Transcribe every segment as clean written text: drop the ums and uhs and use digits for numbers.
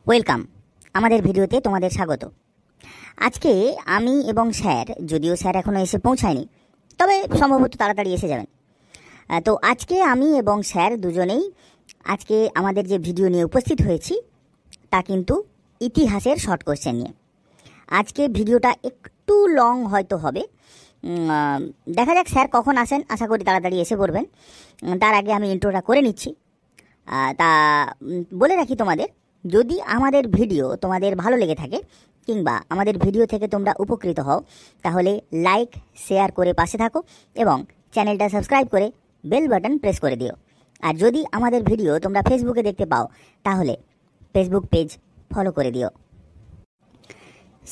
Welcome, আমাদের ভিডিওতে তোমাদের স্বাগত। আজকে আমি এবং স্যার, যদিও স্যার এখনও এসে পৌঁছায়নি, তবে সম্ভবত তাড়াতাড়ি এসে যাবেন। তো আজকে আমি এবং স্যার দুজনেই আজকে আমাদের যে ভিডিও নিয়ে উপস্থিত হয়েছি তা কিন্তু ইতিহাসের শর্ট কোশ্চেন নিয়ে। আজকে ভিডিওটা একটু লং হয়তো হবে, দেখা যাক স্যার কখন আসেন। আশা করি তাড়াতাড়ি এসে পড়বেন। তার আগে আমি ইন্ট্রোটা করে নিচ্ছি। তা বলে রাখি তোমাদের, যদি আমাদের ভিডিও তোমাদের ভালো লেগে থাকে কিংবা আমাদের ভিডিও থেকে তোমরা উপকৃত হও, তাহলে লাইক শেয়ার করে পাশে থাকো এবং চ্যানেলটা সাবস্ক্রাইব করে বেল বাটন প্রেস করে দিও। আর যদি আমাদের ভিডিও তোমরা ফেসবুকে দেখতে পাও, তাহলে ফেসবুক পেজ ফলো করে দিও।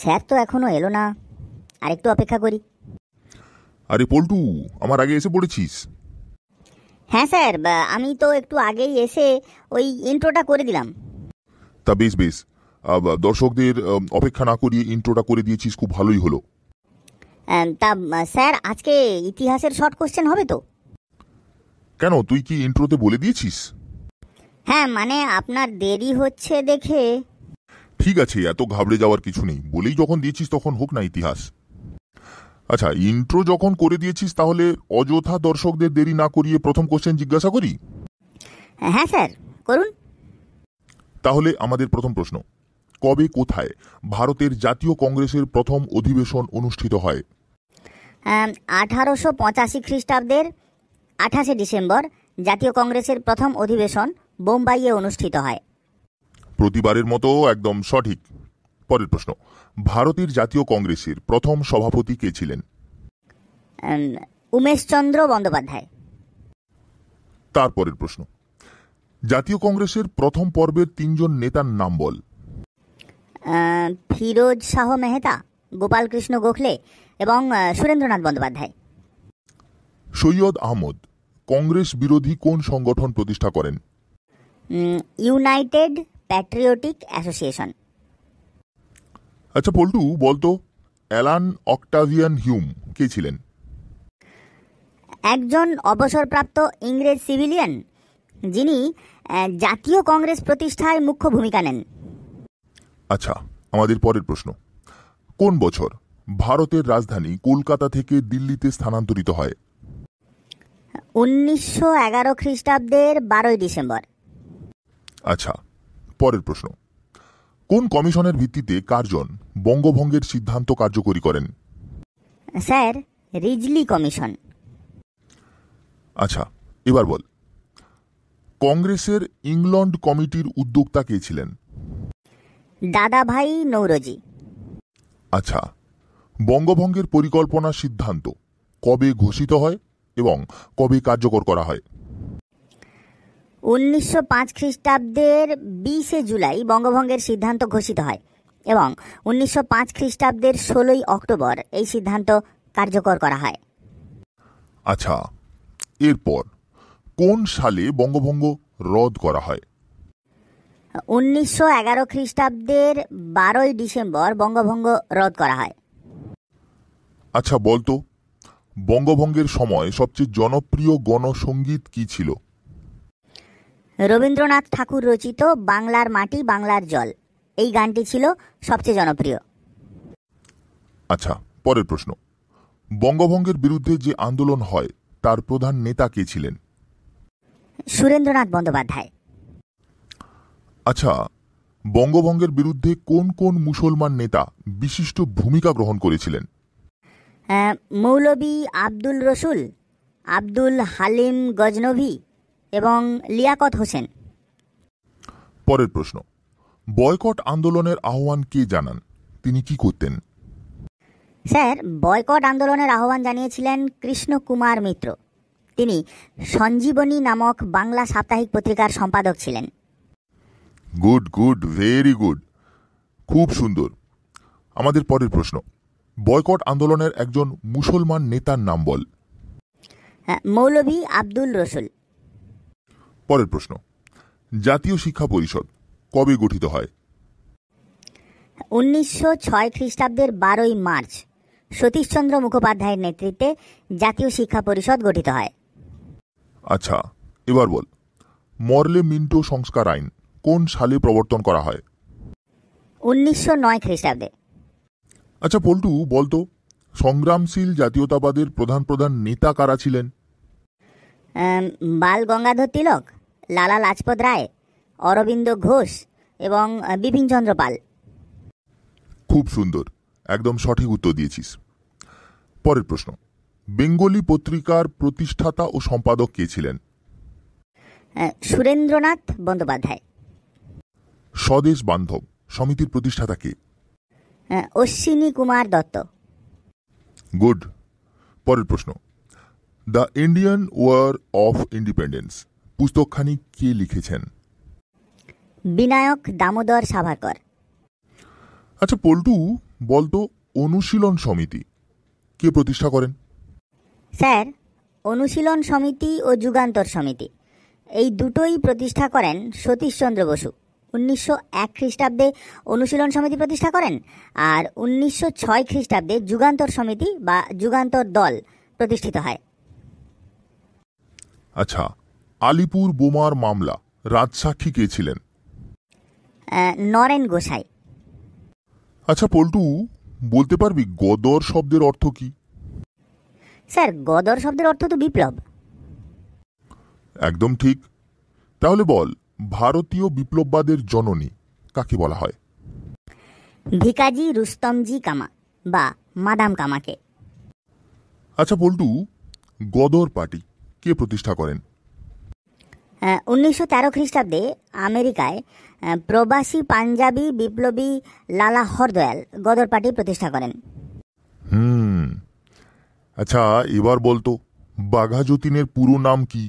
স্যার তো এখনও এলো না, আরেকটু অপেক্ষা করি। আরে পল্টু, আমার আগে এসে পড়েছিস? হ্যাঁ স্যার, আমি তো একটু আগেই এসে ওই ইন্ট্রোটা করে দিলাম। তা বেশ বেশ, দর্শকদের অপেক্ষা না করিয়ে ইন্ট্রোটা করে দিয়েছিস, খুব ভালোই হলো। তা স্যার, আজকে ইতিহাসের শর্ট কোশ্চেন হবে তো? কেন, তুই কি ইন্ট্রোতে বলে দিয়েছিস? হ্যাঁ, মানে আপনার দেরি হচ্ছে দেখে। ঠিক আছে, এত ঘাবড়ে যাওয়ার কিছু নেই, বলেই যখন দিয়েছিস তখন হোক না ইতিহাস। আচ্ছা, ইন্ট্রো যখন করে দিয়েছিস তাহলে অযথা দর্শকদের দেরি না করিয়ে প্রথম কোশ্চেন জিজ্ঞাসা করি। হ্যাঁ স্যার, করুন। তাহলে আমাদের প্রথম প্রশ্ন, কবে কোথায় ভারতের জাতীয় কংগ্রেসের প্রথম অধিবেশন অনুষ্ঠিত হয়? 1885 খ্রিস্টাব্দের 28শে ডিসেম্বর জাতীয় কংগ্রেসের প্রথম অধিবেশন বোম্বাইয়ে অনুষ্ঠিত হয়। প্রতিবারের মতো একদম সঠিক। পরের প্রশ্ন, ভারতের জাতীয় কংগ্রেসের প্রথম সভাপতি কে ছিলেন? উমেশচন্দ্র বন্দ্যোপাধ্যায়। তারপরের প্রশ্ন, জাতীয় কংগ্রেসের প্রথম পর্বের তিনজন নেতার নাম বল। ফিরোজ শাহ মেহতা, গোপালকৃষ্ণ গোখলে এবং সুরেন্দ্রনাথ বন্দ্যোপাধ্যায়। সৈয়দ আহমদ কংগ্রেস বিরোধী কোন সংগঠন প্রতিষ্ঠা করেন? United patriotic association. আচ্ছা পল্টু, বলতো অ্যালান অক্টাভিয়ান হিউম কে ছিলেন? একজন অবসরপ্রাপ্ত ইংরেজ সিভিলিয়ান, যিনি জাতীয় কংগ্রেস প্রতিষ্ঠায় মুখ্য ভূমিকা নেন। আচ্ছা, আমাদের পরের প্রশ্ন, কোন বছর ভারতের রাজধানী কলকাতা থেকে দিল্লিতে স্থানান্তরিত হয়? 1911 খ্রিস্টাব্দের 12ই ডিসেম্বর। আচ্ছা, পরের প্রশ্ন, কোন কমিশনের ভিত্তিতে কার্জন বঙ্গভঙ্গের সিদ্ধান্ত কার্যকরী করেন? Sir, Risley commission. আচ্ছা, এবার বল, কংগ্রেসের ইংল্যান্ড কমিটির উদ্যোক্তা কে ছিলেন? দাদাভাই নৌরোজি। আচ্ছা, বঙ্গভঙ্গের পরিকল্পনা সিদ্ধান্ত কবে ঘোষিত হয় এবং কবে কার্যকর করা হয়? 1905 খ্রিস্টাব্দের 20শে জুলাই বঙ্গভঙ্গের সিদ্ধান্ত ঘোষিত হয় এবং 1905 খ্রিস্টাব্দের 16ই অক্টোবর এই সিদ্ধান্ত কার্যকর করা হয়। আচ্ছা, এরপর কোন সালে বঙ্গভঙ্গ রদ করা হয়? 1911 খ্রিস্টাব্দের 12ই ডিসেম্বর বঙ্গভঙ্গ রদ করা হয়। আচ্ছা বলতো, বঙ্গভঙ্গের সময় সবচেয়ে জনপ্রিয় গণসঙ্গীত কি ছিল? রবীন্দ্রনাথ ঠাকুর রচিত বাংলার মাটি বাংলার জল, এই গানটি ছিল সবচেয়ে জনপ্রিয়। আচ্ছা, পরের প্রশ্ন, বঙ্গভঙ্গের বিরুদ্ধে যে আন্দোলন হয় তার প্রধান নেতা কে ছিলেন? সুরেন্দ্রনাথ বন্দ্যোপাধ্যায়। আচ্ছা, বঙ্গভঙ্গের বিরুদ্ধে কোন কোন মুসলমান নেতা বিশিষ্ট ভূমিকা গ্রহণ করেছিলেন? মৌলভী আব্দুল রসুল, আব্দুল হালিম গজনভি এবং লিয়াকত হোসেন। পরের প্রশ্ন, বয়কট আন্দোলনের আহ্বান কে জানান? তিনি কি করতেন? স্যার, বয়কট আন্দোলনের আহ্বান জানিয়েছিলেন কৃষ্ণ কুমার মিত্র। তিনি সঞ্জীবনী নামক বাংলা সাপ্তাহিক পত্রিকার সম্পাদক ছিলেন। গুড গুড, ভেরি গুড, খুব সুন্দর। আমাদের পরের প্রশ্ন, বয়কট আন্দোলনের একজন মুসলমান নেতার নাম বল। মৌলভী আব্দুল রসুল। পরের প্রশ্ন, জাতীয় শিক্ষা পরিষদ কবে গঠিত হয়? 1906 খ্রিস্টাব্দের 12ই মার্চ সতীশচন্দ্র মুখোপাধ্যায়ের নেতৃত্বে জাতীয় শিক্ষা পরিষদ গঠিত হয়। আচ্ছা, এবার বল, মরলে মিন্টো সংস্কার আইন কোন সালে প্রবর্তন করা হয়? 1909 খ্রিস্টাব্দে। আচ্ছা পল্টু, বলতো সংগ্রামশীল জাতীয়তাবাদের প্রধান প্রধান নেতা কারা ছিলেন? বাল গঙ্গাধর তিলক, লালা লাজপত রায়, অরবিন্দ ঘোষ এবং বিপিনচন্দ্র পাল। খুব সুন্দর, একদম সঠিক উত্তর দিয়েছিস। পরের প্রশ্ন, বেঙ্গলি পত্রিকার প্রতিষ্ঠাতা ও সম্পাদক কে ছিলেন? সুরেন্দ্রনাথ বন্দ্যোপাধ্যায়। স্বদেশ বান্ধব সমিতির প্রতিষ্ঠাতা কে? অশ্বিনী কুমার দত্ত। গুড। পরের প্রশ্ন, the Indian war of independence পুস্তকখানি কে লিখেছেন? বিনায়ক দামোদর সাভারকর। আচ্ছা পল্টু, বলতো অনুশীলন সমিতি কে প্রতিষ্ঠা করেন? স্যার, অনুশীলন সমিতি ও যুগান্তর সমিতি এই দুটোই প্রতিষ্ঠা করেন সতীশচন্দ্র বসু। 1901 খ্রিস্টাব্দে অনুশীলন সমিতি প্রতিষ্ঠা করেন, আর 1906 খ্রিস্টাব্দে যুগান্তর সমিতি বা যুগান্তর দল প্রতিষ্ঠিত হয়। আচ্ছা, আলিপুর বোমার মামলা রাজসাক্ষী কে ছিলেন? নরেন গোসাই। আচ্ছা পল্টু, বলতে পারবি গদর শব্দের অর্থ কি? স্যার, গদর শব্দের অর্থ তো বিপ্লব। একদম ঠিক। তাহলে বল, ভারতীয় বিপ্লববাদের জননী কাকে বলা হয়? ভিকাজি রুস্তমজি কামা বা মাদাম কামাকে। আচ্ছা পল্টু, গদর পার্টি কে প্রতিষ্ঠা করেন? 1913 খ্রিস্টাব্দে আমেরিকায় প্রবাসী পাঞ্জাবি বিপ্লবী লালা হরদয়াল গদর পার্টি প্রতিষ্ঠা করেন। আচ্ছা এবার বলতো বাঘা যতীনের পুরো নাম কি?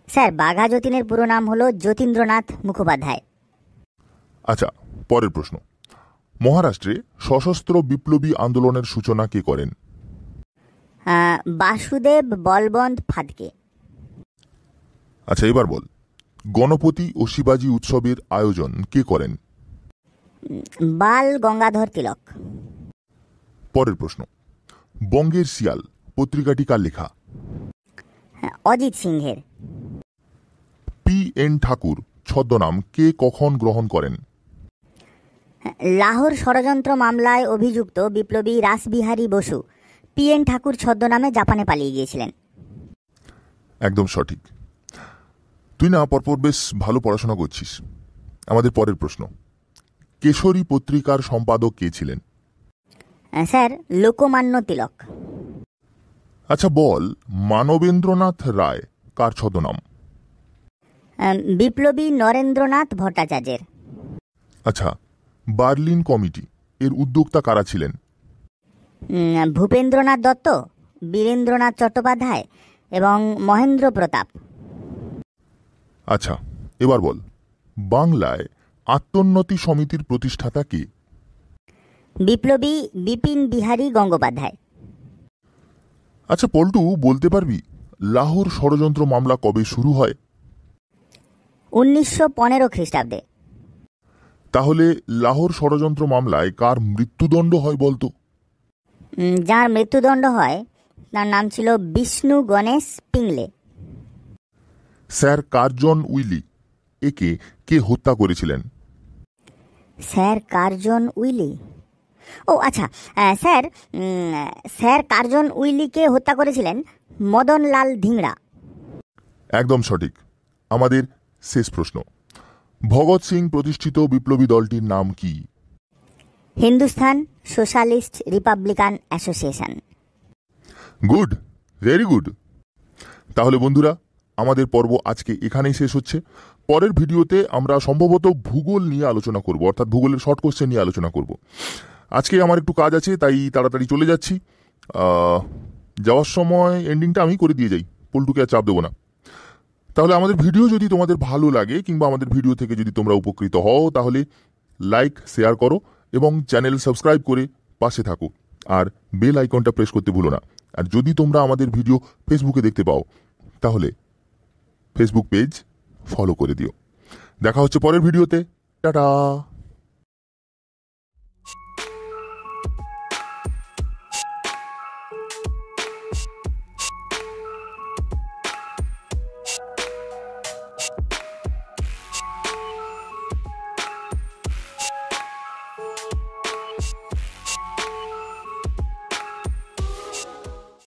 স্যার, বাঘা যতীনের পুরো নাম হলো যতীন্দ্রনাথ মুখোপাধ্যায়। আচ্ছা, পরের প্রশ্ন, মহারাষ্ট্রে সশস্ত্র বিপ্লবী আন্দোলনের সূচনা কে করেন? বাসুদেব বলবন্ত ফাদকে। আচ্ছা এবার বল, গণপতি ও শিবাজি উৎসবের আয়োজন কে করেন? বাল গঙ্গাধর তিলক। পরের প্রশ্ন, বঙ্গের শিয়াল পত্রিকাটি কার লেখা? অজিত সিংহের। P.N. ঠাকুর ছদ্মনাম কে কখন গ্রহণ করেন? লাহোর ষড়যন্ত্র মামলায় অভিযুক্ত বিপ্লবী রাসবিহারী বসু P.N. ঠাকুর ছদ্মনামে জাপানে পালিয়ে গিয়েছিলেন। একদম সঠিক। তুই না পরপর বেশ ভালো পড়াশোনা করছিস। আমাদের পরের প্রশ্ন, কেশরী পত্রিকার সম্পাদক কে ছিলেন? স্যার, লোকমান্য তিলক। আচ্ছা বল, মানবেন্দ্রনাথ রায় কার ছদ্মনাম? বিপ্লবী নরেন্দ্রনাথ ভট্টাচার্যের। আচ্ছা, বার্লিন কমিটি এর উদ্যোক্তা কারা ছিলেন? ভূপেন্দ্রনাথ দত্ত, বীরেন্দ্রনাথ চট্টোপাধ্যায় এবং মহেন্দ্র প্রতাপ। আচ্ছা এবার বল, বাংলায় আত্মোন্নতি সমিতির প্রতিষ্ঠাতা কে? বিপ্লবী বিপিন বিহারী গঙ্গোপাধ্যায়। আচ্ছা পল্টু, বলতে পারবি লাহোর ষড়যন্ত্র মামলা কবে শুরু হয়? 1915 খ্রিস্টাব্দে। তাহলে লাহোর ষড়যন্ত্র মামলায় কার মৃত্যুদণ্ড হয় বলতো? যার মৃত্যুদণ্ড হয় তার নাম ছিল Vishnu Ganesh Pingle. Sir Curzon Wyllie একে কে হত্যা করেছিলেন? স্যার কার্জন উইলি, ও আচ্ছা, স্যার কার্জন উইলিকে হত্যা করেছিলেন মদনলাল ধিংড়া। একদম সঠিক। আমাদের শেষ প্রশ্ন, ভগৎ সিং প্রতিষ্ঠিত বিপ্লবী দলটির নাম কি? Hindustan socialist Republican association. Good, very good. তাহলে বন্ধুরা, আমাদের পর্ব আজকে এখানেই শেষ হচ্ছে। পরের ভিডিওতে আমরা সম্ভবত ভূগোল নিয়ে আলোচনা করব, অর্থাৎ ভূগোলের শর্ট কোশ্চেন নিয়ে আলোচনা করব। আজকে আমার একটু কাজ আছে, তাই তাড়াতাড়ি চলে যাচ্ছি। যাওয়ার সময় এন্ডিংটা আমি করে দিয়ে যাই, পল্টুকে আর চাপ দেবো না। তাহলে আমাদের ভিডিও যদি তোমাদের ভালো লাগে কিংবা আমাদের ভিডিও থেকে যদি তোমরা উপকৃত হও, তাহলে লাইক শেয়ার করো এবং চ্যানেল সাবস্ক্রাইব করে পাশে থাকো, আর বেল আইকনটা প্রেস করতে ভুলো না। আর যদি তোমরা আমাদের ভিডিও ফেসবুকে দেখতে পাও, তাহলে ফেসবুক পেজ ফলো করে দিও। দেখা হচ্ছে পরের ভিডিওতে। টাটা।